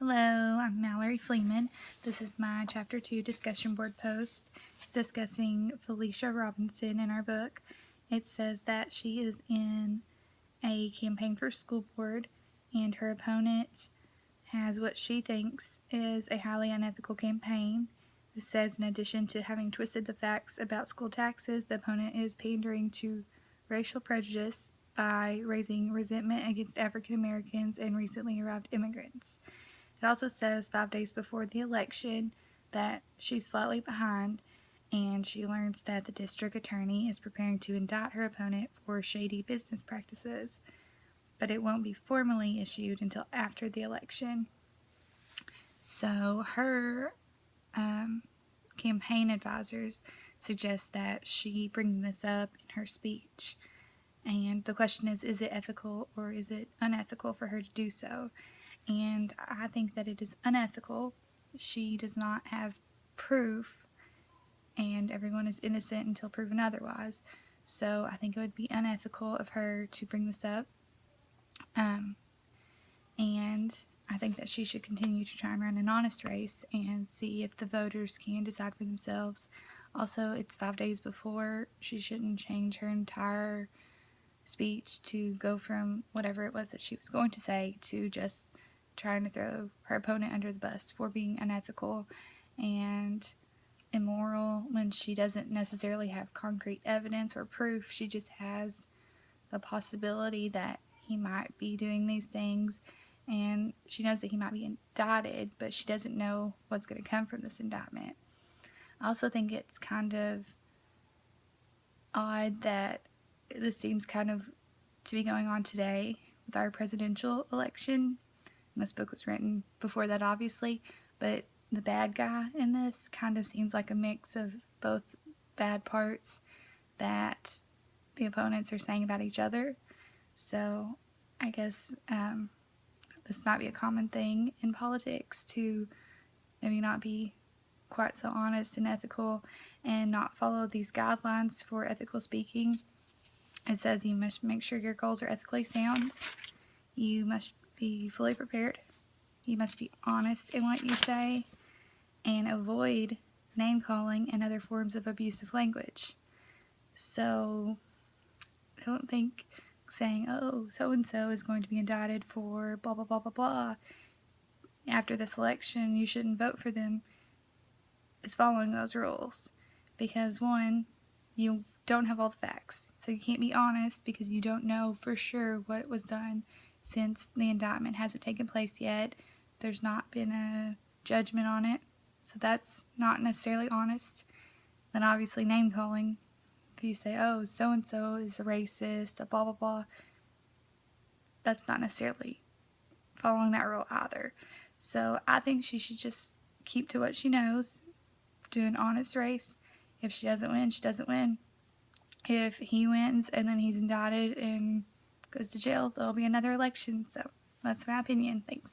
Hello, I'm Mallory Fleeman. This is my Chapter 2 discussion board post. It's discussing Felicia Robinson in our book. It says that she is in a campaign for school board, and her opponent has what she thinks is a highly unethical campaign. It says, in addition to having twisted the facts about school taxes, the opponent is pandering to racial prejudice by raising resentment against African Americans and recently arrived immigrants. It also says 5 days before the election that she's slightly behind, and she learns that the district attorney is preparing to indict her opponent for shady business practices, but it won't be formally issued until after the election. So her campaign advisors suggest that she bring this up in her speech. And the question is it ethical or is it unethical for her to do so? And I think that it is unethical. She does not have proof, and everyone is innocent until proven otherwise. So I think it would be unethical of her to bring this up. And I think that she should continue to try and run an honest race and see if the voters can decide for themselves. Also, it's 5 days before. She shouldn't change her entire speech to go from whatever it was that she was going to say to just trying to throw her opponent under the bus for being unethical and immoral when she doesn't necessarily have concrete evidence or proof. She just has the possibility that he might be doing these things, and she knows that he might be indicted, but she doesn't know what's going to come from this indictment. I also think it's kind of odd that this seems kind of to be going on today with our presidential election. And this book was written before that, obviously, but the bad guy in this kind of seems like a mix of both bad parts that the opponents are saying about each other. So I guess this might be a common thing in politics to maybe not be quite so honest and ethical and not follow these guidelines for ethical speaking. It says you must make sure your goals are ethically sound. You must be fully prepared. You must be honest in what you say and avoid name-calling and other forms of abusive language. So I don't think saying, oh, so-and-so is going to be indicted for blah, blah, blah, blah, blah, after this election, you shouldn't vote for them, is following those rules. Because, one, you don't have all the facts, so you can't be honest because you don't know for sure what was done since the indictment hasn't taken place yet. There's not been a judgment on it, so that's not necessarily honest. Then obviously name calling, if you say, oh, so-and-so is a racist, a blah blah blah, that's not necessarily following that rule either. So I think she should just keep to what she knows, do an honest race. If she doesn't win, she doesn't win. If he wins and then he's indicted and goes to jail, there'll be another election. So that's my opinion. Thanks.